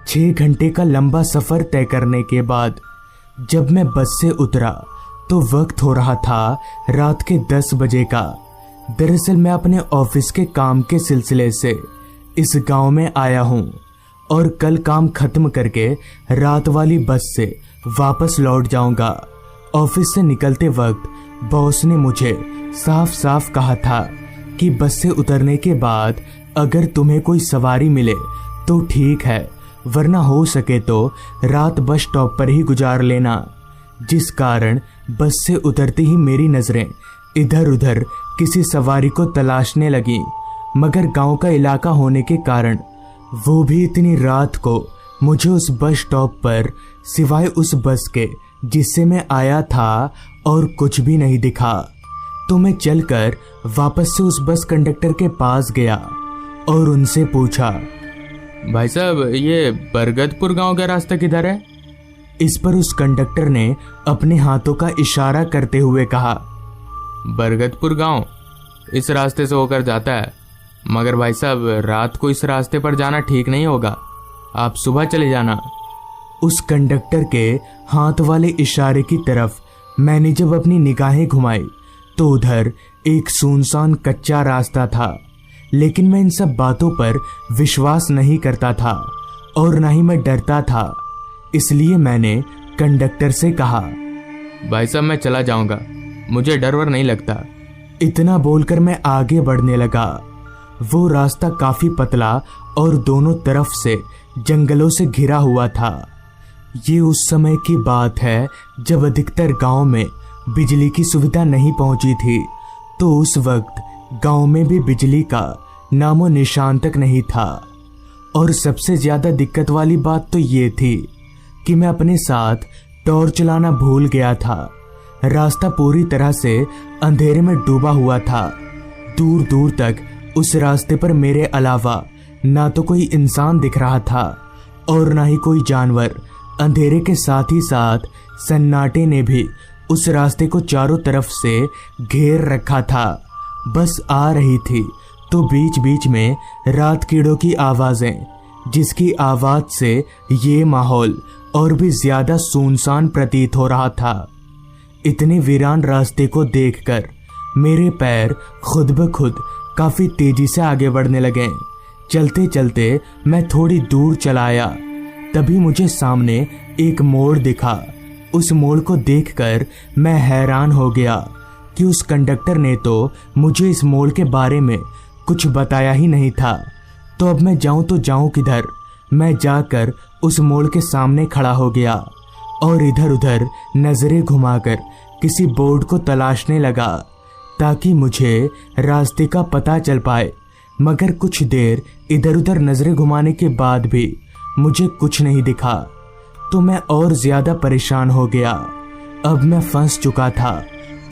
6 घंटे का लंबा सफर तय करने के बाद जब मैं बस से उतरा तो वक्त हो रहा था रात के 10 बजे का। दरअसल मैं अपने ऑफिस के काम के सिलसिले से इस गांव में आया हूं और कल काम खत्म करके रात वाली बस से वापस लौट जाऊंगा। ऑफिस से निकलते वक्त बॉस ने मुझे साफ साफ कहा था कि बस से उतरने के बाद अगर तुम्हें कोई सवारी मिले तो ठीक है, वरना हो सके तो रात बस स्टॉप पर ही गुजार लेना। जिस कारण बस से उतरते ही मेरी नजरें इधर उधर किसी सवारी को तलाशने लगी, मगर गांव का इलाका होने के कारण वो भी इतनी रात को मुझे उस बस स्टॉप पर सिवाय उस बस के जिससे मैं आया था और कुछ भी नहीं दिखा। तो मैं चलकर वापस से उस बस कंडक्टर के पास गया और उनसे पूछा, भाई साहब ये बरगदपुर गांव का रास्ता किधर है? इस पर उस कंडक्टर ने अपने हाथों का इशारा करते हुए कहा, बरगदपुर गांव इस रास्ते से होकर जाता है, मगर भाई साहब रात को इस रास्ते पर जाना ठीक नहीं होगा, आप सुबह चले जाना। उस कंडक्टर के हाथ वाले इशारे की तरफ मैंने जब अपनी निगाहें घुमाई तो उधर एक सुनसान कच्चा रास्ता था, लेकिन मैं इन सब बातों पर विश्वास नहीं करता था और ना ही मैं डरता था। इसलिए मैंने कंडक्टर से कहा, भाई साहब मैं चला जाऊंगा, मुझे डर वर नहीं लगता। इतना बोलकर मैं आगे बढ़ने लगा। वो रास्ता काफी पतला और दोनों तरफ से जंगलों से घिरा हुआ था। ये उस समय की बात है जब अधिकतर गांव में बिजली की सुविधा नहीं पहुंची थी, तो उस वक्त गांव में भी बिजली का नामो निशान तक नहीं था। और सबसे ज्यादा दिक्कत वाली बात तो ये थी कि मैं अपने साथ टॉर्च लाना भूल गया था। रास्ता पूरी तरह से अंधेरे में डूबा हुआ था। दूर दूर तक उस रास्ते पर मेरे अलावा ना तो कोई इंसान दिख रहा था और ना ही कोई जानवर। अंधेरे के साथ ही साथ सन्नाटे ने भी उस रास्ते को चारों तरफ से घेर रखा था। बस आ रही थी तो बीच बीच में रात कीड़ों की आवाजें, जिसकी आवाज से ये माहौल और भी ज्यादा सुनसान प्रतीत हो रहा था। इतने वीरान रास्ते को देखकर मेरे पैर खुद ब खुद काफी तेजी से आगे बढ़ने लगे। चलते चलते मैं थोड़ी दूर चला आया, तभी मुझे सामने एक मोड़ दिखा। उस मोड़ को देखकर मैं हैरान हो गया कि उस कंडक्टर ने तो मुझे इस मोड़ के बारे में कुछ बताया ही नहीं था। तो अब मैं जाऊं तो जाऊं किधर? मैं जाकर उस मोड़ के सामने खड़ा हो गया और इधर उधर नजरें घुमाकर किसी बोर्ड को तलाशने लगा ताकि मुझे रास्ते का पता चल पाए। मगर कुछ देर इधर उधर नजरें घुमाने के बाद भी मुझे कुछ नहीं दिखा, तो मैं और ज्यादा परेशान हो गया। अब मैं फंस चुका था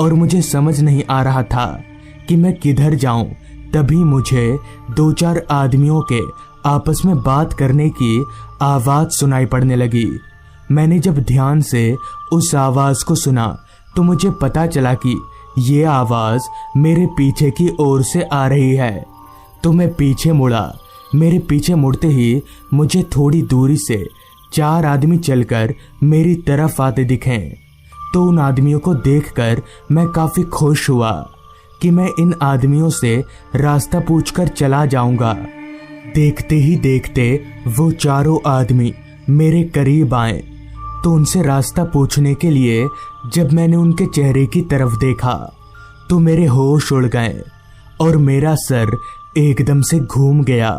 और मुझे समझ नहीं आ रहा था कि मैं किधर जाऊं। तभी मुझे 2-4 आदमियों के आपस में बात करने की आवाज सुनाई पड़ने लगी। मैंने जब ध्यान से उस आवाज को सुना तो मुझे पता चला कि ये आवाज मेरे पीछे की ओर से आ रही है। तो मैं पीछे मुड़ा। मेरे पीछे मुड़ते ही मुझे थोड़ी दूरी से 4 आदमी चलकर मेरी तरफ आते दिखे। तो उन आदमियों को देखकर मैं काफी खुश हुआ कि मैं इन आदमियों से रास्ता पूछकर चला जाऊंगा। देखते ही देखते वो चारों आदमी मेरे करीब आए, तो उनसे रास्ता पूछने के लिए जब मैंने उनके चेहरे की तरफ देखा तो मेरे होश उड़ गए और मेरा सर एकदम से घूम गया,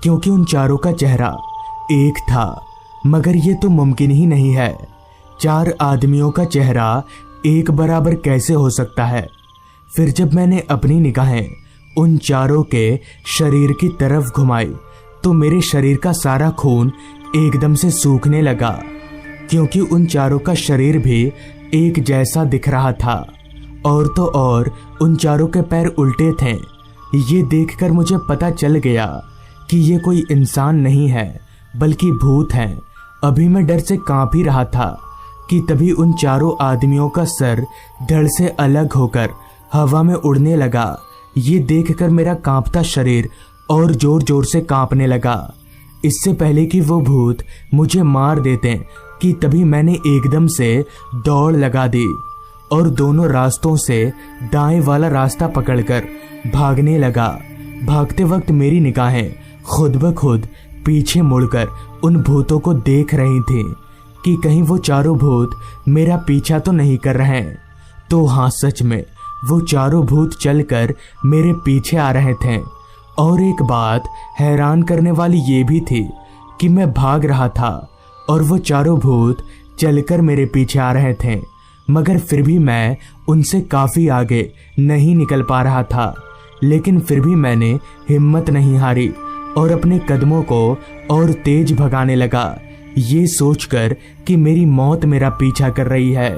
क्योंकि उन चारों का चेहरा एक था। मगर ये तो मुमकिन ही नहीं है। 4 आदमियों का चेहरा एक बराबर कैसे हो सकता है? फिर जब मैंने अपनी निगाहें उन चारों के शरीर की तरफ घुमाई तो मेरे शरीर का सारा खून एकदम से सूखने लगा, क्योंकि उन चारों का शरीर भी एक जैसा दिख रहा था। और तो और उन चारों के पैर उल्टे थे। ये देखकर मुझे पता चल गया कि ये कोई इंसान नहीं है बल्कि भूत हैं। अभी मैं डर से कांप ही रहा था कि तभी उन चारों आदमियों का सर धड़ से अलग होकर हवा में उड़ने लगा। ये देखकर मेरा कांपता शरीर और जोर जोर से कांपने लगा। इससे पहले कि वो भूत मुझे मार देते कि तभी मैंने एकदम से दौड़ लगा दी और दोनों रास्तों से दाएं वाला रास्ता पकड़कर भागने लगा। भागते वक्त मेरी निगाहें खुद ब खुद पीछे मुड़कर उन भूतों को देख रही थी कि कहीं वो चारों भूत मेरा पीछा तो नहीं कर रहे हैं। तो हाँ, सच में वो चारों भूत चलकर मेरे पीछे आ रहे थे। और एक बात हैरान करने वाली ये भी थी कि मैं भाग रहा था और वो चारों भूत चलकर मेरे पीछे आ रहे थे, मगर फिर भी मैं उनसे काफी आगे नहीं निकल पा रहा था। लेकिन फिर भी मैंने हिम्मत नहीं हारी और अपने कदमों को और तेज भगाने लगा, ये सोचकर कि मेरी मौत मेरा पीछा कर रही है।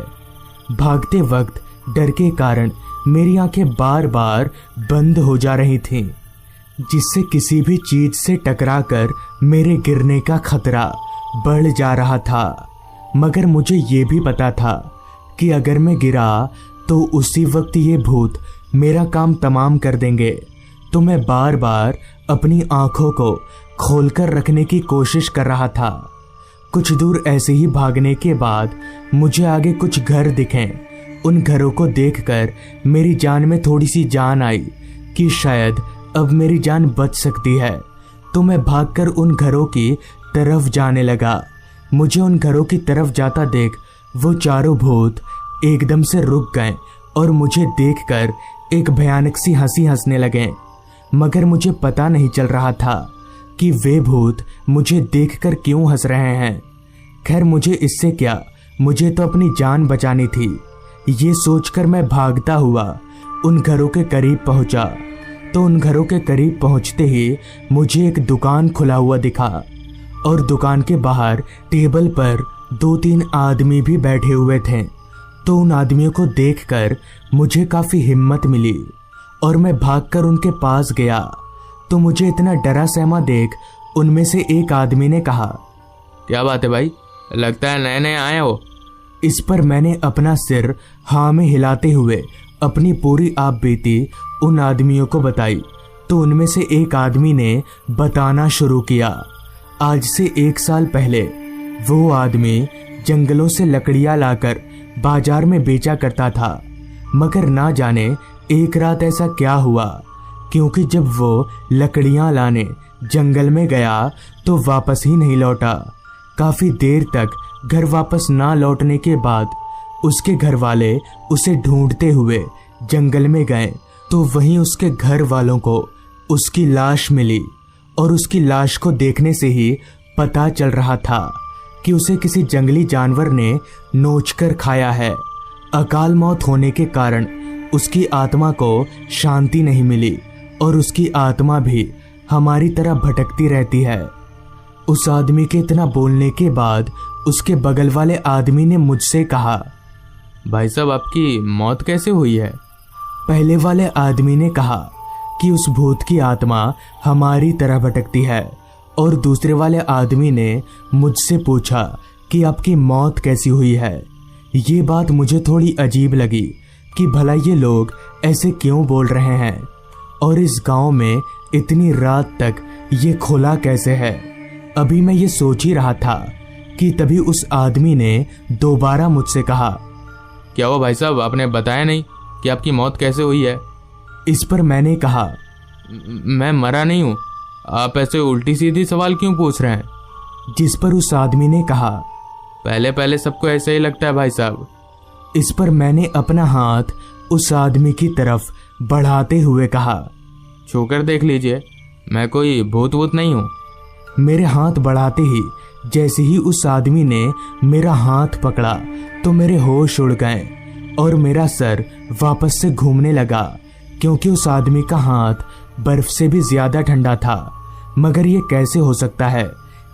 भागते वक्त डर के कारण मेरी आंखें बार बार बंद हो जा रही थीं, जिससे किसी भी चीज से टकराकर मेरे गिरने का खतरा बढ़ जा रहा था। मगर मुझे ये भी पता था कि अगर मैं गिरा तो उसी वक्त ये भूत मेरा काम तमाम कर देंगे। तो मैं बार बार अपनी आंखों को खोलकर रखने की कोशिश कर रहा था। कुछ दूर ऐसे ही भागने के बाद मुझे आगे कुछ घर दिखे। उन घरों को देखकर मेरी जान में थोड़ी सी जान आई कि शायद अब मेरी जान बच सकती है। तो मैं भागकर उन घरों की तरफ जाने लगा। मुझे उन घरों की तरफ जाता देख वो चारों भूत एकदम से रुक गए और मुझे देखकर एक भयानक सी हंसी हंसने लगे। मगर मुझे पता नहीं चल रहा था कि वे भूत मुझे देखकर क्यों हंस रहे हैं। खैर, मुझे इससे क्या, मुझे तो अपनी जान बचानी थी। ये सोचकर मैं भागता हुआ उन घरों के करीब पहुंचा। तो उन घरों के करीब पहुंचते ही मुझे एक दुकान खुला हुआ दिखा और दुकान के बाहर टेबल पर 2-3 आदमी भी बैठे हुए थे। तो उन आदमियों को देखकर मुझे काफी हिम्मत मिली और मैं भागकर उनके पास गया। तो मुझे इतना डरा सहमा देख उनमें से एक आदमी ने कहा, क्या बात है भाई, लगता है नए नए आए हो। इस पर मैंने अपना सिर हाँ में हिलाते हुए अपनी पूरी आप बीती उन आदमियों को बताई। तो उनमें से एक आदमी ने बताना शुरू किया। आज से 1 साल पहले वो आदमी जंगलों से लकड़ियां लाकर बाजार में बेचा करता था। मगर ना जाने एक रात ऐसा क्या हुआ, क्योंकि जब वो लकड़ियां लाने जंगल में गया तो वापस ही नहीं लौटा। काफी देर तक घर वापस ना लौटने के बाद उसके घर वाले उसे ढूंढते हुए जंगल में गए। तो वहीं उसके घर वालों को उसकी लाश मिली और उसकी लाश को देखने से ही पता चल रहा था कि उसे किसी जंगली जानवर ने नोचकर खाया है। अकाल मौत होने के कारण उसकी आत्मा को शांति नहीं मिली और उसकी आत्मा भी हमारी तरह भटकती रहती है। उस आदमी के इतना बोलने के बाद उसके बगल वाले आदमी ने मुझसे कहा, भाई साहब, आपकी मौत कैसे हुई है। पहले वाले आदमी ने कहा कि उस भूत की आत्मा हमारी तरह भटकती है और दूसरे वाले आदमी ने मुझसे पूछा कि आपकी मौत कैसी हुई है। ये बात मुझे थोड़ी अजीब लगी कि भला ये लोग ऐसे क्यों बोल रहे हैं और इस गांव में इतनी रात तक ये खुला कैसे है। अभी मैं ये सोच ही रहा था कि तभी उस आदमी ने दोबारा मुझसे कहा, क्या हुआ भाई साहब, आपने बताया नहीं कि आपकी मौत कैसे हुई है। इस पर मैंने कहा, मैं मरा नहीं हूँ, आप ऐसे उल्टी सीधी सवाल क्यों पूछ रहे हैं। जिस पर उस आदमी ने कहा, पहले पहले सबको ऐसे ही लगता है भाई साहब। इस पर मैंने अपना हाथ उस आदमी की तरफ बढ़ाते हुए कहा, छूकर देख लीजिए, मैं कोई भूत वूत नहीं हूँ। मेरे हाथ बढ़ाते ही जैसे ही उस आदमी ने मेरा हाथ पकड़ा तो मेरे होश उड़ गए और मेरा सर वापस से घूमने लगा, क्योंकि उस आदमी का हाथ बर्फ से भी ज्यादा ठंडा था। मगर ये कैसे हो सकता है,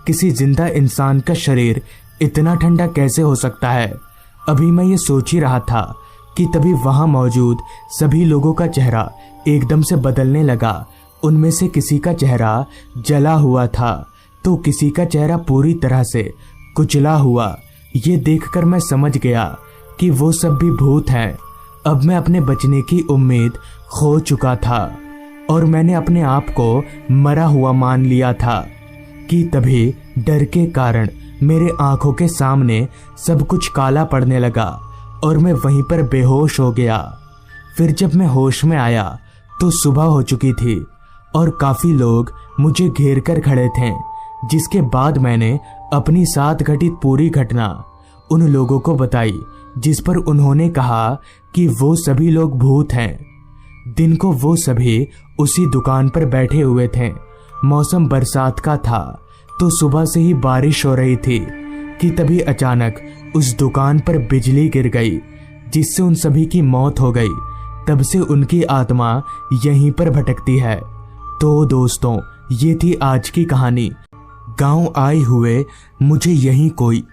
किसी जिंदा इंसान का शरीर इतना ठंडा कैसे हो सकता है। अभी मैं ये सोच ही रहा था कि तभी वहां मौजूद सभी लोगों का चेहरा एकदम से बदलने लगा। उनमें से किसी का चेहरा जला हुआ था तो किसी का चेहरा पूरी तरह से कुचला हुआ। ये देखकर मैं समझ गया कि वो सब भी भूत हैं। अब मैं अपने बचने की उम्मीद खो चुका था और मैंने अपने आप को मरा हुआ मान लिया था, कि तभी डर के कारण मेरे आंखों के सामने सब कुछ काला पड़ने लगा और मैं वहीं पर बेहोश हो गया। फिर जब मैं होश में आया तो सुबह हो चुकी थी और काफी लोग मुझे घेर कर खड़े थे, जिसके बाद मैंने अपनी साथ घटित पूरी घटना उन लोगों को बताई, जिस पर उन्होंने कहा कि वो सभी लोग भूत हैं। दिन को वो सभी उसी दुकान पर बैठे हुए थे। मौसम बरसात का था तो सुबह से ही बारिश हो रही थी कि तभी अचानक उस दुकान पर बिजली गिर गई, जिससे उन सभी की मौत हो गई। तब से उनकी आत्मा यहीं पर भटकती है। तो दोस्तों, ये थी आज की कहानी। गांव आए हुए मुझे यहीं कोई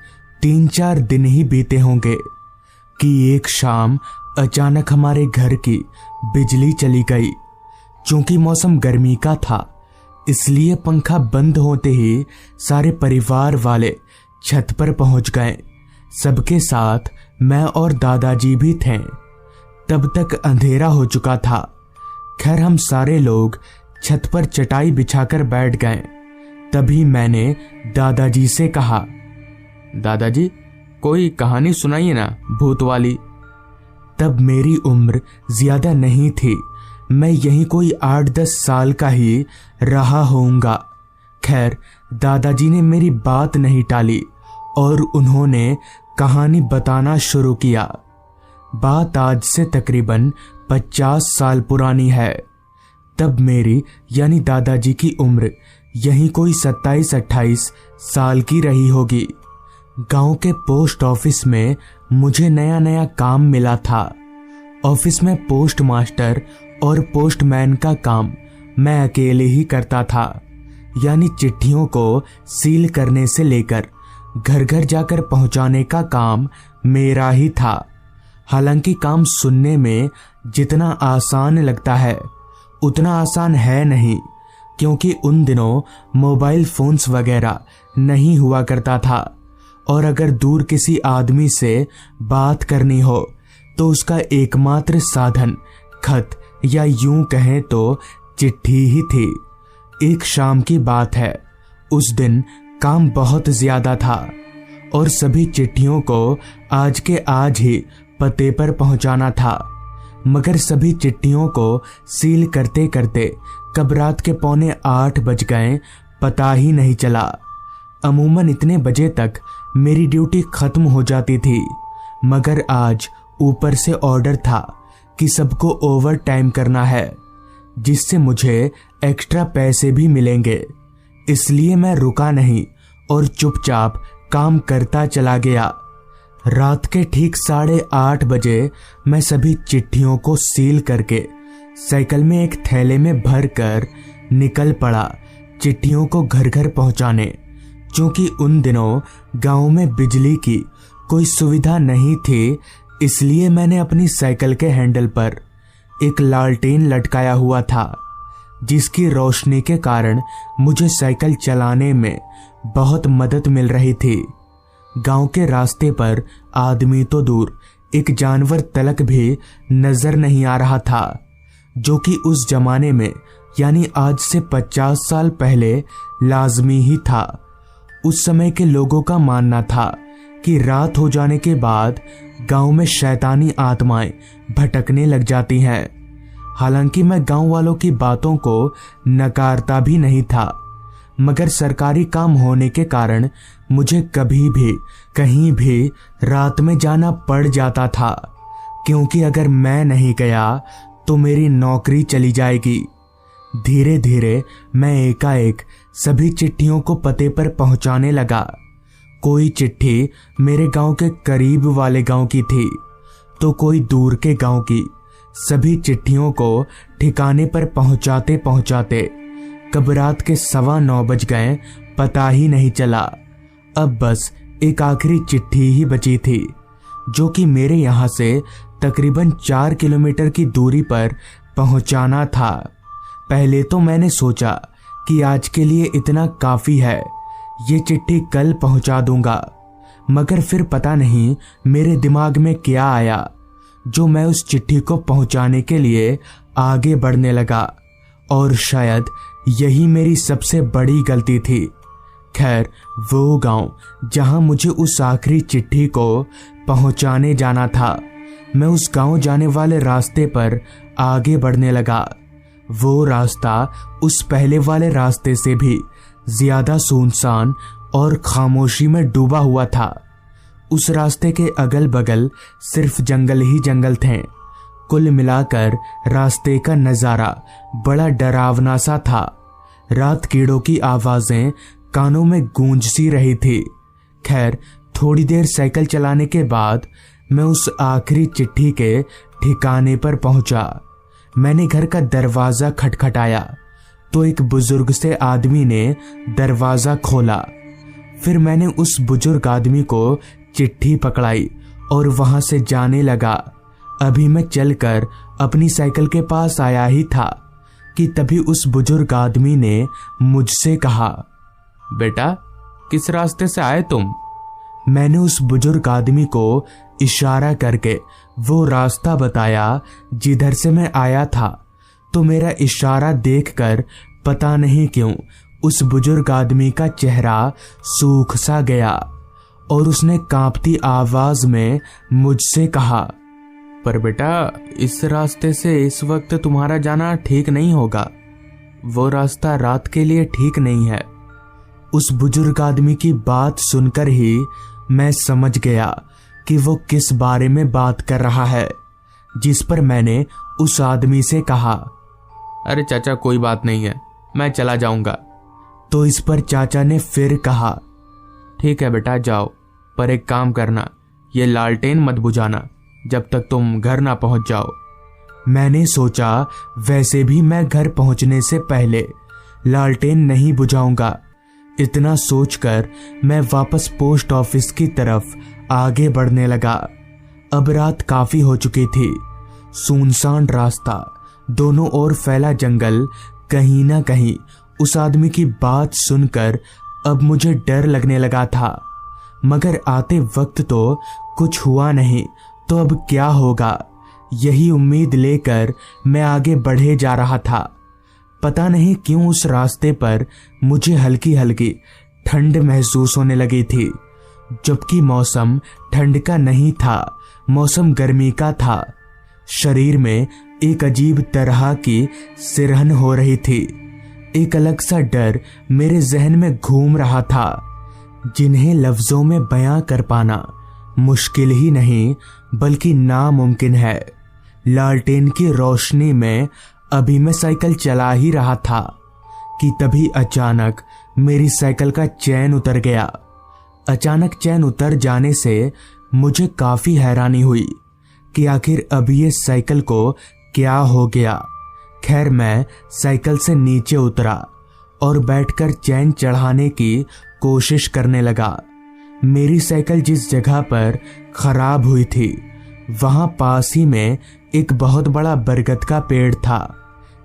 3-4 दिन ही बीते होंगे कि एक शाम अचानक हमारे घर की बिजली चली गई। चूंकि मौसम गर्मी का था, इसलिए पंखा बंद होते ही सारे परिवार वाले छत पर पहुंच गए। सबके साथ मैं और दादाजी भी थे। तब तक अंधेरा हो चुका था। खैर, हम सारे लोग छत पर चटाई बिछाकर बैठ गए। तभी मैंने दादाजी से कहा, दादाजी कोई कहानी सुनाइए ना, भूत वाली। तब मेरी उम्र ज्यादा नहीं थी, मैं यहीं कोई 8-10 साल का ही रहा होऊंगा। खैर, दादाजी ने मेरी बात नहीं टाली और उन्होंने कहानी बताना शुरू किया। बात आज से तकरीबन 50 साल पुरानी है। तब मेरी यानी दादाजी की उम्र यहीं कोई 27-28 साल की रही होगी। गांव के पोस्ट ऑफिस में मुझे नया नया काम मिला था। ऑफिस में पोस्ट मास्टर और पोस्टमैन का काम मैं अकेले ही करता था, यानी चिट्ठियों को सील करने से लेकर घर घर जाकर पहुंचाने का काम मेरा ही था। हालांकि काम सुनने में जितना आसान लगता है उतना आसान है नहीं, क्योंकि उन दिनों मोबाइल फोन्स वगैरह नहीं हुआ करता था और अगर दूर किसी आदमी से बात करनी हो तो उसका एकमात्र साधन खत या यूं कहें तो चिट्ठी ही थी। एक शाम की बात है, उस दिन काम बहुत ज्यादा था और सभी चिट्ठियों को आज के आज ही पते पर पहुंचाना था। मगर सभी चिट्ठियों को सील करते करते कब रात के 7:45 बज गए पता ही नहीं चला। अमूमन इतने बजे तक मेरी ड्यूटी खत्म हो जाती थी, मगर आज ऊपर से ऑर्डर था कि सबको ओवर टाइम करना है, जिससे मुझे एक्स्ट्रा पैसे भी मिलेंगे। इसलिए मैं रुका नहीं और चुपचाप काम करता चला गया। रात के ठीक 8:30 बजे मैं सभी चिट्ठियों को सील करके साइकिल में एक थैले में भरकर निकल पड़ा चिट्ठियों को घर घर पहुंचाने। क्योंकि उन दिनों गांव में बिजली की कोई सुविधा नहीं थी, इसलिए मैंने अपनी साइकिल के हैंडल पर एक लालटेन लटकाया हुआ था, जिसकी रोशनी के कारण मुझे साइकिल चलाने में बहुत मदद मिल रही थी। गांव के रास्ते पर आदमी तो दूर, एक जानवर तलक भी नजर नहीं आ रहा था, जो कि उस जमाने में यानी आज से 50 साल पहले लाजमी ही था। उस समय के लोगों का मानना था कि रात हो जाने के बाद गांव में शैतानी आत्माएं भटकने लग जाती हैं। हालांकि मैं गांव वालों की बातों को नकारता भी नहीं था, मगर सरकारी काम होने के कारण मुझे कभी भी कहीं भी रात में जाना पड़ जाता था, क्योंकि अगर मैं नहीं गया तो मेरी नौकरी चली जाएगी। धीरे धीरे मैं एकाएक सभी चिट्ठियों को पते पर पहुंचाने लगा। कोई चिट्ठी मेरे गांव के करीब वाले गांव की थी तो कोई दूर के गांव की। सभी चिट्ठियों को ठिकाने पर पहुंचाते पहुंचाते कब रात के 9:15 बज गए पता ही नहीं चला। अब बस एक आखिरी चिट्ठी ही बची थी, जो कि मेरे यहाँ से तकरीबन 4 किलोमीटर की दूरी पर पहुंचाना था। पहले तो मैंने सोचा कि आज के लिए इतना काफी है, ये चिट्ठी कल पहुंचा दूंगा, मगर फिर पता नहीं मेरे दिमाग में क्या आया, जो मैं उस चिट्ठी को पहुंचाने के लिए आगे बढ़ने लगा। और शायद यही मेरी सबसे बड़ी गलती थी। खैर, वो गांव जहां मुझे उस आखिरी चिट्ठी को पहुंचाने जाना था, मैं उस गांव जाने वाले रास्ते पर आगे बढ़ने लगा। वो रास्ता उस पहले वाले रास्ते से भी ज्यादा सुनसान और खामोशी में डूबा हुआ था। उस रास्ते के अगल बगल सिर्फ जंगल ही जंगल थे। कुल मिलाकर रास्ते का नजारा बड़ा डरावना सा था। रात कीड़ों की आवाजें कानों में गूंज सी रही थी। खैर, थोड़ी देर साइकिल चलाने के बाद मैं उस आखिरी चिट्ठी के ठिकाने पर पहुंचा। मैंने घर का दरवाजा खटखटाया तो एक बुजुर्ग से आदमी ने दरवाजा खोला। फिर मैंने उस बुजुर्ग आदमी को चिट्ठी पकड़ाई और वहां से जाने लगा। अभी मैं चलकर अपनी साइकिल के पास आया ही था कि तभी उस बुजुर्ग आदमी ने मुझसे कहा, बेटा, किस रास्ते से आए तुम? मैंने उस बुजुर्ग आदमी को इशारा करके वो रास्ता बताया जिधर से मैं आया था। तो मेरा इशारा देखकर पता नहीं क्यों उस बुजुर्ग आदमी का चेहरा सूख सा गया और उसने कांपती आवाज में मुझसे कहा, पर बेटा, इस रास्ते से इस वक्त तुम्हारा जाना ठीक नहीं होगा। वो रास्ता रात के लिए ठीक नहीं है। उस बुजुर्ग आदमी की बात सुनकर ही मैं समझ गया कि वो किस बारे में बात कर रहा है, जिस पर मैंने उस आदमी से कहा, अरे चाचा, कोई बात नहीं है, मैं चला जाऊंगा। तो इस पर चाचा ने फिर कहा, ठीक है बेटा, जाओ, पर एक काम करना, ये लालटेन मत बुझाना जब तक तुम घर ना पहुंच जाओ। मैंने सोचा वैसे भी मैं घर पहुंचने से पहले लालटेन नहीं बुझाऊंगा। इतना सोचकर मैं वापस पोस्ट ऑफिस की तरफ आगे बढ़ने लगा। अब रात काफी हो चुकी थी। सुनसान रास्ता, दोनों ओर फैला जंगल। कहीं ना कहीं उस आदमी की बात सुनकर अब मुझे डर लगने लगा था, मगर आते वक्त तो कुछ हुआ नहीं, तो अब क्या होगा, यही उम्मीद लेकर मैं आगे बढ़े जा रहा था। पता नहीं क्यों उस रास्ते पर मुझे हल्की हल्की ठंड महसूस होने लगी थी, जबकि मौसम ठंड का नहीं था, मौसम गर्मी का था। शरीर में एक अजीब तरह की सिरहन हो रही थी। एक अलग सा डर मेरे जहन में घूम रहा था, जिन्हें लफ्जों में बयां कर पाना मुश्किल ही नहीं बल्कि नामुमकिन है। लालटेन की रोशनी में अभी मैं साइकिल चला ही रहा था कि तभी अचानक मेरी साइकिल का चैन उतर गया। अचानक चैन उतर जाने से मुझे काफी हैरानी हुई कि आखिर अभी ये साइकिल को क्या हो गया। खैर, मैं साइकिल से नीचे उतरा और बैठकर चैन चढ़ाने की कोशिश करने लगा। मेरी साइकिल जिस जगह पर खराब हुई थी वहां पास ही में एक बहुत बड़ा बरगद का पेड़ था।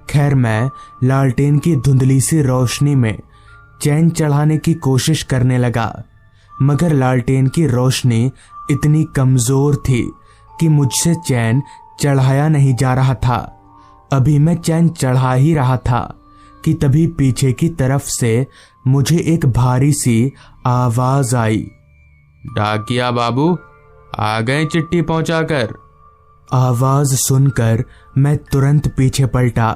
खैर, मैं लालटेन की धुंधली सी रोशनी में चैन चढ़ाने की कोशिश करने लगा, मगर लालटेन की रोशनी इतनी कमजोर थी कि मुझसे चैन चढ़ाया नहीं जा रहा था। अभी मैं चैन चढ़ा ही रहा था कि तभी पीछे की तरफ से मुझे एक भारी सी आवाज आई, डाकिया बाबू, आ गए चिट्ठी पहुंचाकर। आवाज सुनकर मैं तुरंत पीछे पलटा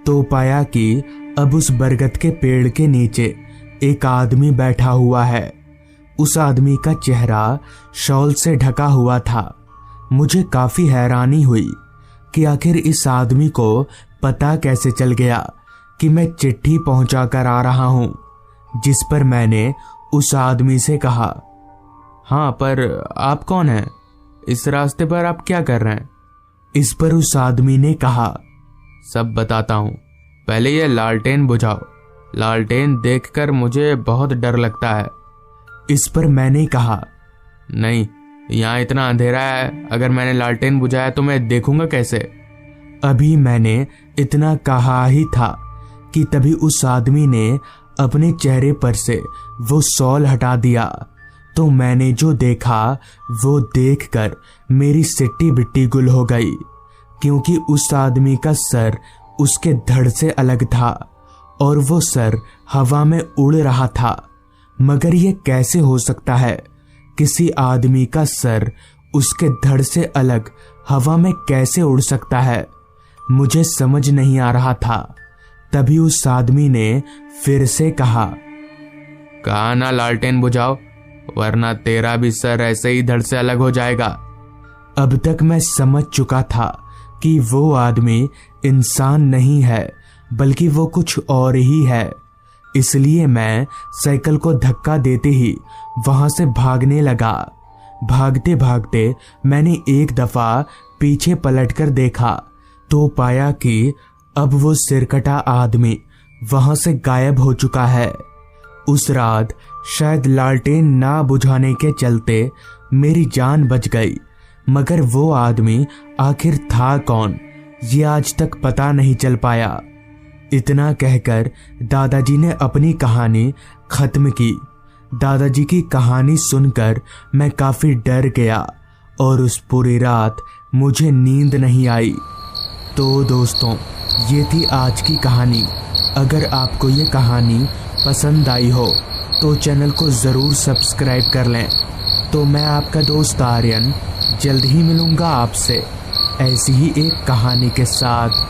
तो पाया कि अब उस बरगद के पेड़ के नीचे एक आदमी बैठा हुआ है। उस आदमी का चेहरा शॉल से ढका हुआ था। मुझे काफी हैरानी हुई कि आखिर इस आदमी को पता कैसे चल गया कि मैं चिट्ठी पहुंचाकर आ रहा हूं, जिस पर मैंने उस आदमी से कहा, हाँ, पर आप कौन हैं? इस रास्ते पर आप क्या कर रहे हैं? इस पर उस आदमी ने कहा, सब बताता हूँ, पहले ये लालटेन बुझाओ। लालटेन देखकर मुझे बहुत डर लगता है। इस पर मैंने कहा, नहीं, यहाँ इतना अंधेरा है, अगर मैंने लालटेन बुझाया तो मैं देखूंगा कैसे? अभी मैंने इतना कहा ही था कि तभी उस आदमी ने अपने चेहरे पर से वो शॉल हटा दिया। तो मैंने जो देखा वो देखकर मेरी सिट्टी बिट्टी गुल हो गई, क्योंकि उस आदमी का सर उसके धड़ से अलग था और वो सर हवा में उड़ रहा था। मगर ये कैसे हो सकता है? किसी आदमी का सर उसके धड़ से अलग हवा में कैसे उड़ सकता है? मुझे समझ नहीं आ रहा था। तभी उस आदमी ने फिर से कहा, कहा ना लालटेन बुझाओ, वरना तेरा भी सर ऐसे ही धड़ से अलग हो जाएगा। अब तक मैं समझ चुका था कि वो आदमी इंसान नहीं है, बल्कि वो कुछ और ही है। इसलिए मैं साइकिल को धक्का देते ही वहां से भागने लगा। भागते भागते मैंने एक दफा पीछे पलटकर देखा तो पाया कि अब वो सिरकटा आदमी वहां से गायब हो चुका है। उस रात शायद लालटेन ना बुझाने के चलते मेरी जान बच गई, मगर वो आदमी आखिर था कौन, ये आज तक पता नहीं चल पाया। इतना कहकर दादाजी ने अपनी कहानी खत्म की। दादाजी की कहानी सुनकर मैं काफी डर गया और उस पूरी रात मुझे नींद नहीं आई। तो दोस्तों, ये थी आज की कहानी। अगर आपको ये कहानी पसंद आई हो तो चैनल को ज़रूर सब्सक्राइब कर लें। तो मैं आपका दोस्त आर्यन जल्द ही मिलूँगा आपसे ऐसी ही एक कहानी के साथ।